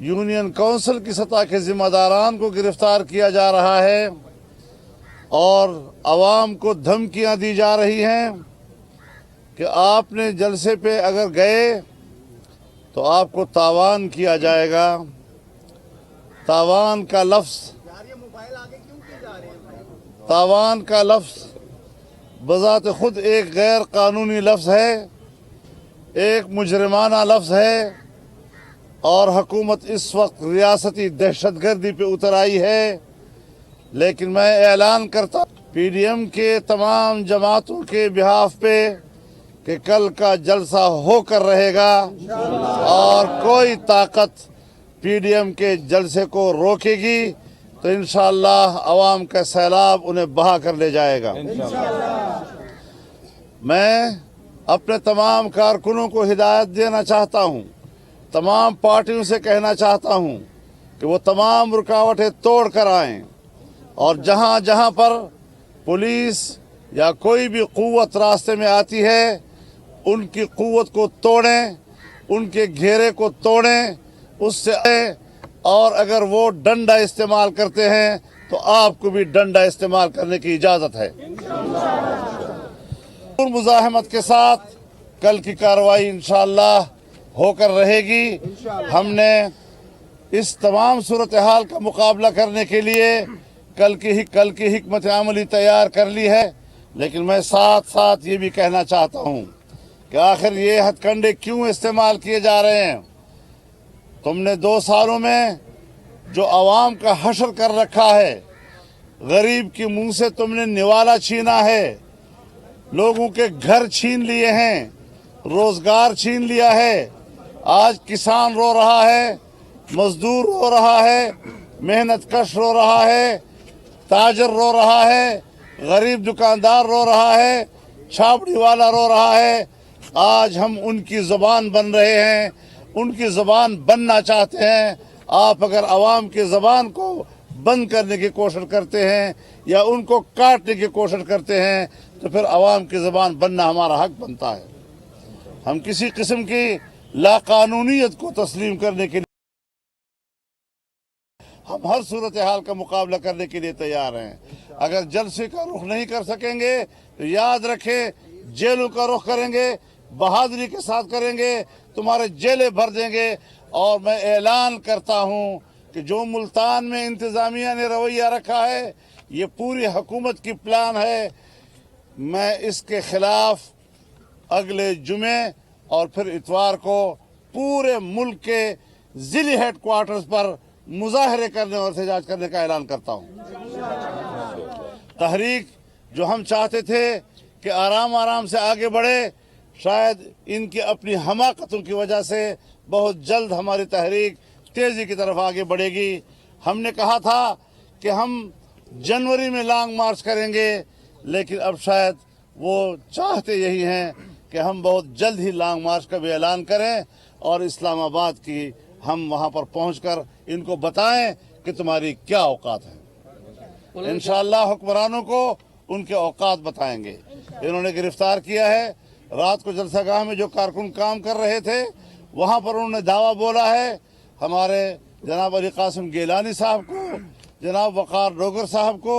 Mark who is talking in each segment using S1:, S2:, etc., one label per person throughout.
S1: Union council की सतह के जिम्मेदारान को गिरफ्तार किया जा रहा है और आवाम को धमकियां दी जा रही हैं कि आपने जलसे पे अगर गए तो आपको तावान किया जाएगा। तावान का लफ्ज़ बज़ात खुद एक गैर कानूनी लफ्ज़ है, एक मुजरिमाना लफ्ज़ है और हुकूमत इस वक्त रियासती दहशतगर्दी पे उतर आई है। लेकिन मैं ऐलान करता पीडीएम के तमाम जमातों के बिहाफ पे कि कल का जलसा होकर रहेगा और कोई ताकत पीडीएम के जलसे को रोकेगी तो इंशाअल्लाह अवाम का सैलाब उन्हें बहा कर ले जाएगा। मैं अपने तमाम कारकुनों को हिदायत देना चाहता हूँ, तमाम पार्टियों से कहना चाहता हूँ कि वो तमाम रुकावटें तोड़ कर आएँ और जहाँ जहाँ पर पुलिस या कोई भी क़ुव्वत रास्ते में आती है उनकी क़ुव्वत को तोड़ें, उनके घेरे को तोड़ें, उससे और अगर वो डंडा इस्तेमाल करते हैं तो आपको भी डंडा इस्तेमाल करने की इजाज़त है। मुज़ाहमत के साथ कल की कार्रवाई इंशाअल्लाह होकर रहेगी। हमने इस तमाम सूरत हाल का मुकाबला करने के लिए कल की हिकमत अमली तैयार कर ली है। लेकिन मैं साथ साथ ये भी कहना चाहता हूँ कि आखिर ये हथकंडे क्यों इस्तेमाल किए जा रहे हैं। तुमने 2 सालों में जो आवाम का हशर कर रखा है, गरीब के मुंह से तुमने निवाला छीना है, लोगों के घर छीन लिए हैं, रोजगार छीन लिया है। आज किसान रो रहा है, मजदूर रो रहा है, मेहनत कश रो रहा है, ताजर रो रहा है, गरीब दुकानदार रो रहा है, छाबड़ी वाला रो रहा है। आज हम उनकी ज़बान बन रहे हैं, उनकी ज़बान बनना चाहते हैं। आप अगर आवाम की ज़बान को बंद करने की कोशिश करते हैं या उनको काटने की कोशिश करते हैं तो फिर आवाम की ज़बान बनना हमारा हक बनता है। हम किसी किस्म की लाकानूनियत को तस्लीम करने के लिए हम हर सूरत हाल का मुकाबला करने के लिए तैयार हैं। अगर जलसे का रुख नहीं कर सकेंगे तो याद रखें जेलों का रुख करेंगे, बहादुरी के साथ करेंगे, तुम्हारे जेलें भर देंगे। और मैं ऐलान करता हूं कि जो मुल्तान में इंतज़ामिया ने रवैया रखा है ये पूरी हुकूमत की प्लान है। मैं इसके खिलाफ अगले जुमे और फिर इतवार को पूरे मुल्क के ज़िली हेडक्वार्टर्स पर मुजाहरे करने और एहतजाज करने का ऐलान करता हूँ। तहरीक जो हम चाहते थे कि आराम आराम से आगे बढ़े, शायद इनकी अपनी हमाकतों की वजह से बहुत जल्द हमारी तहरीक तेज़ी की तरफ आगे बढ़ेगी। हमने कहा था कि हम जनवरी में लॉन्ग मार्च करेंगे, लेकिन अब शायद वो चाहते यही हैं कि हम बहुत जल्द ही लॉन्ग मार्च का भी ऐलान करें और इस्लामाबाद की हम वहाँ पर पहुँचकर इनको बताएं कि तुम्हारी क्या औकात है। इंशाअल्लाह हुक्मरानों को उनके औकात बताएंगे। इन्होंने गिरफ्तार किया है। रात को जलसागाह में जो कारकुन काम कर रहे थे वहाँ पर उन्होंने दावा बोला है। हमारे जनाब अली कासिम गिलानी साहब को, जनाब वक़ार डोगर साहब को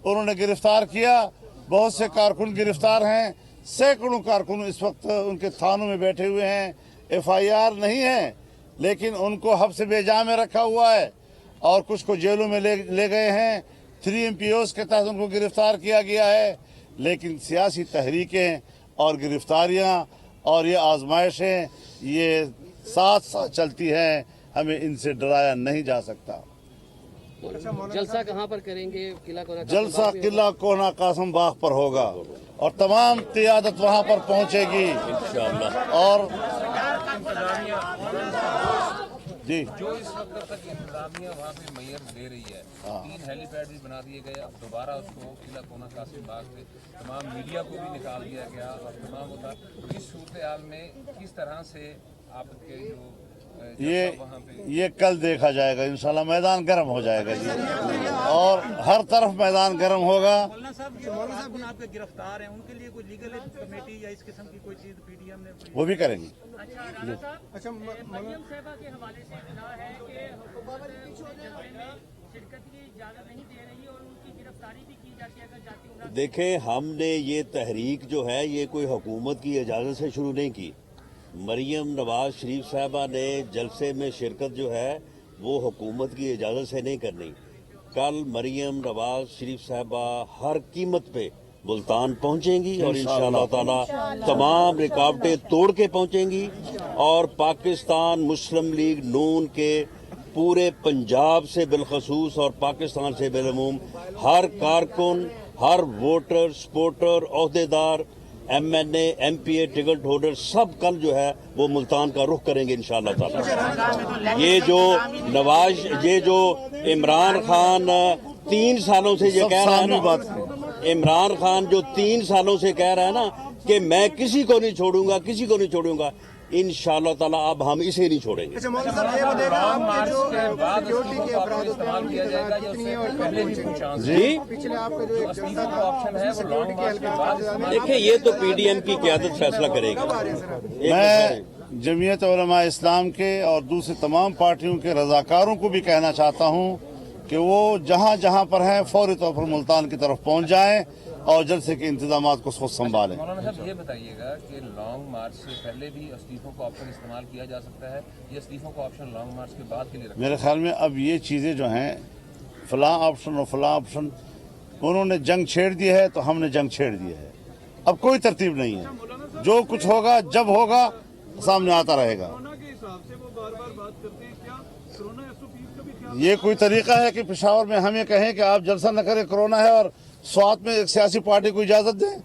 S1: उन्होंने गिरफ्तार किया। बहुत से कारकुन गिरफ्तार हैं, सैकड़ों कारकुन इस वक्त उनके थानों में बैठे हुए हैं। FIR नहीं है लेकिन उनको हब्स बेजा में रखा हुआ है और कुछ को जेलों में ले गए हैं। 3 MPOs के तहत उनको गिरफ्तार किया गया है। लेकिन सियासी तहरीकें और गिरफ्तारियां और ये आजमाइशें ये साथ साथ चलती हैं, हमें इनसे डराया नहीं जा सकता।
S2: जलसा कहाँ पर करेंगे?
S1: जलसा किला कोना कासम बाग पर होगा और तमाम क़ियादत वहाँ पर पहुँचेगी इंशाअल्लाह। और जी
S3: जो इस वक्त तक इंतजामिया वहाँ पे मैयर दे रही है, 3 हेलीपैड भी बना दिए गए। अब दोबारा उसको किला कोना कासिम बाग से तमाम मीडिया को भी निकाल दिया गया और तमाम होता। इस सूरत हाल में किस तरह से आपके जो
S1: ये कल देखा जाएगा इंशाल्लाह। मैदान गर्म हो जाएगा जी, और हर तरफ मैदान गर्म होगा।
S4: मौलाना साहब आपके गिरफ्तार हैं, उनके लिए कोई लीगल कमेटी या इस किस्म की कोई चीज पीडीएम ने
S1: वो भी करेंगे।
S4: अच्छा
S2: मरियम साहिबा के हवाले से इत्तला है कि हुकूमत जलसे में शिरकत की इजाजत नहीं दे रही और उनकी गिरफ्तारी भी की जाती है अगर जाती उम्र।
S5: देखें, हमने ये तहरीक जो है ये कोई हुकूमत की इजाज़त से शुरू नहीं की। मरियम नवाज शरीफ साहबा ने जलसे में शिरकत जो है वो हुकूमत की इजाज़त से नहीं करनी। कल मरियम नवाज शरीफ साहबा हर कीमत पे मुल्तान पहुंचेंगी और इंशाअल्लाह ताला तमाम रुकावटें तोड़ के पहुंचेंगी, और पाकिस्तान मुस्लिम लीग नून के पूरे पंजाब से बिलखसूस और पाकिस्तान से बिलअमूम हर कारकुन, हर वोटर, सपोर्टर, ओहदेदार, MNA, MPA, टिकट होल्डर सब कल जो है वो मुल्तान का रुख करेंगे इंशाअल्लाह ताला। ये जो इमरान खान 3 सालों से ये कह रहा है ना, इमरान खान जो 3 सालों से कह रहा है ना कि मैं किसी को नहीं छोड़ूंगा, इंशाअल्लाह ताला अब हम इसे नहीं छोड़ेंगे।
S4: अच्छा मौलाना साहब ये बताइएगा आपके जो सिक्योरिटी के अपराध
S3: इस्तेमाल किया जाएगा या उससे पहले भी कोई चांस
S1: जी
S4: पिछले आपका जो एक
S3: इस्तीफा का ऑप्शन है वो लॉन्ग मार्च के बाद
S5: देखिए, ये तो PDM की क़यादत फैसला करेगी।
S1: मैं जमीयत उलमा इस्लाम के और दूसरी तमाम पार्टियों के रजाकारों को भी कहना चाहता हूँ कि वो जहाँ जहाँ पर हैं फौरी तौर पर मुल्तान की तरफ पहुँच जाएं और जलसे के इंतजामात को खुद संभालें।
S3: मौलाना साहब ये बताइएगा कि लॉन्ग मार्च से पहले भी इस्तीफों का ऑप्शन इस्तेमाल किया जा सकता है या इस्तीफों का ऑप्शन लॉन्ग मार्च के बाद के लिए रखा?
S1: मेरे ख्याल में अब ये चीज़ें जो हैं फलां ऑप्शन और फलां ऑप्शन, उन्होंने जंग छेड़ दी है तो हमने जंग छेड़ दी है। अब कोई तरतीब नहीं है, जो कुछ होगा जब होगा सामने आता रहेगा। ये कोई तरीका है कि पेशावर में हमें कहें कि आप जलसा न करें, कोरोना है, और स्वात में एक सियासी पार्टी को इजाजत दें?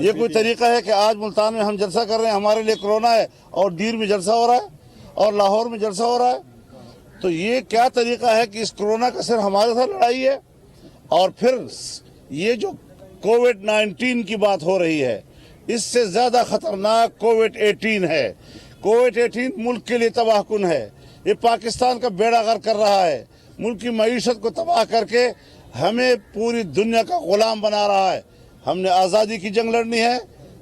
S1: ये कोई तरीका है कि आज मुल्तान में हम जलसा कर रहे हैं, हमारे लिए कोरोना है, और दीर में जलसा हो रहा है और लाहौर में जलसा हो रहा है? तो ये क्या तरीका है कि इस कोरोना का सिर्फ हमारे साथ लड़ाई है? और फिर ये जो कोविड-19 की बात हो रही है, इससे ज्यादा खतरनाक कोविड-18 है। कोविड-18 मुल्क के लिए तबाहकुन है। ये पाकिस्तान का बेड़ा गर्क कर रहा है, मुल्क की मईशत को तबाह करके हमें पूरी दुनिया का गुलाम बना रहा है। हमने आज़ादी की जंग लड़नी है,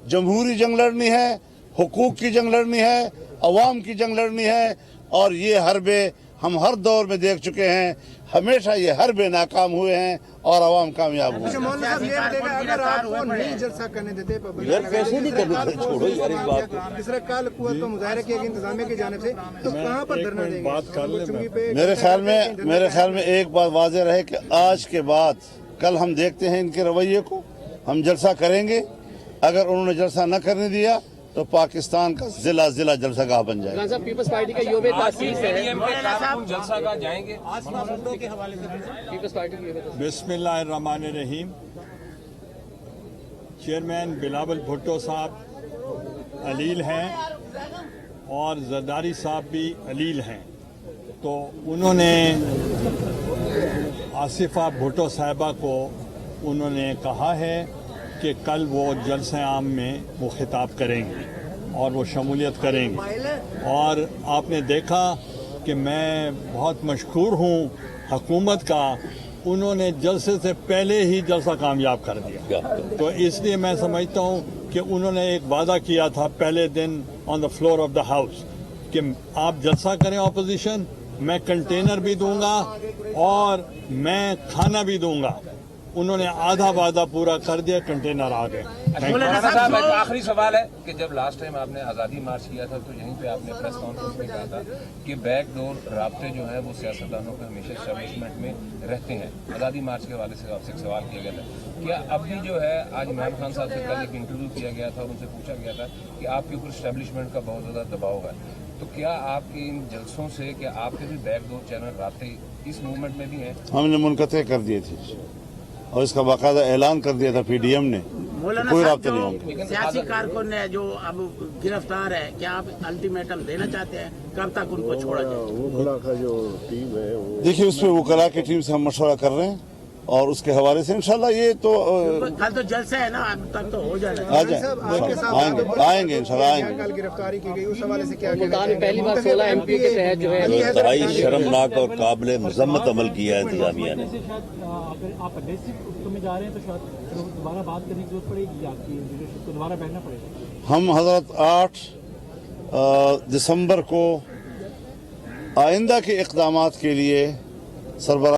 S1: जमहूरी जंग लड़नी है, हुकूक की जंग लड़नी है, अवाम की जंग लड़नी है, और ये हरबे हम हर दौर में देख चुके हैं। हमेशा ये हरबे नाकाम हुए हैं और अवाम कामयाब हुए हैं।
S4: मौलाना साहब ये बताइएगा अगर आपको नहीं जलसा करने देते
S5: यार कैसे नहीं करना, छोड़ो यार इस बात को।
S4: जिस तरह कल कुव्वत का मुजाहरा किया गया इंतजामिया की जानिब से, तो कहाँ पर धरना देंगे?
S1: मेरे ख्याल में एक बात वाज़ेह रहे कि आज के बाद कल हम देखते हैं इनके रवैये को, हम जलसा करेंगे। अगर उन्होंने जलसा न करने दिया तो पाकिस्तान का जिला जिला जलसागाह बन जाएगा।
S2: साहब पीपल्स पार्टी का योबे तासीस है,
S3: जलसा का जाएंगे
S2: पीपल्स पार्टी की योबे तासीस।
S6: बिस्मिल्लाहिर्रहमानिर्रहीम। चेयरमैन बिलावल भुट्टो साहब अलील हैं और जरदारी साहब भी अलील हैं, तो उन्होंने आसिफा भुट्टो साहिबा को उन्होंने कहा है कि कल वो जलसे आम में वो खिताब करेंगे और वो शमूलियत करेंगे। और आपने देखा कि मैं बहुत मशकूर हूँ हुकूमत का, उन्होंने जलसे से पहले ही जलसा कामयाब कर दिया। तो इसलिए मैं समझता हूँ कि उन्होंने एक वादा किया था पहले दिन on the floor of the house कि आप जलसा करें अपोजिशन, मैं कंटेनर भी दूंगा और मैं खाना भी दूंगा। उन्होंने आधा वादा पूरा कर दिया, कंटेनर आ गए।
S3: मौलाना साहब एक आखिरी सवाल है कि जब लास्ट टाइम आपने आज़ादी मार्च किया था तो यहीं पे आपने प्रेस कॉन्फ्रेंस में कहा था कि बैकडोर राब्ते जो है वो सियासतदानों के हमेशा एस्टेब्लिशमेंट में रहते हैं। आज़ादी मार्च के हवाले से आपसे एक सवाल किया गया था, क्या अभी जो है आज इमरान खान साहब से कल एक इंटरव्यू किया गया था और उनसे पूछा गया था कि आपके ऊपर एस्टेब्लिशमेंट का बहुत ज़्यादा दबाव है, तो क्या आपके इन जलसों से क्या आपके भी बैकडोर चैनल राब्ते इस मूवमेंट में भी हैं?
S1: हमने मुनक़ते कर दिए थे और इसका बाकायदा ऐलान कर दिया था PDM ने, कोई राब्ते नहीं होंगे।
S7: सियासी कारकुन है जो अब गिरफ्तार है, क्या आप अल्टीमेटम देना चाहते हैं कब तक उनको छोड़ा जाए?
S1: देखिए, उस पर वकला की टीम से हम मशवरा कर रहे हैं اور اس کے حوالے سے انشاءاللہ یہ تو
S7: کل تو جلسہ ہے نا، اب تک تو ہو جانا
S1: آ جائیں آئیں گے انشاءاللہ آئیں گے.
S8: کل گرفتاری کی گئی اس حوالے سے کیا
S2: ملتان میں پہلی بار 16 ایم پی کے تحت جو ہے
S5: انتہائی شرمناک اور قابل مذمت عمل کیا ہے انتظامیہ نے.
S4: اگر آپ اگریسو میں جا رہے ہیں تو شاید دوبارہ بات کرنے کی ضرورت پڑے گی، آپ کی لیڈرشپ کو دوبارہ بیٹھنا پڑے گا.
S1: ہم حضرت 8 دسمبر کو آئندہ کے اقدامات کے لیے سربراہ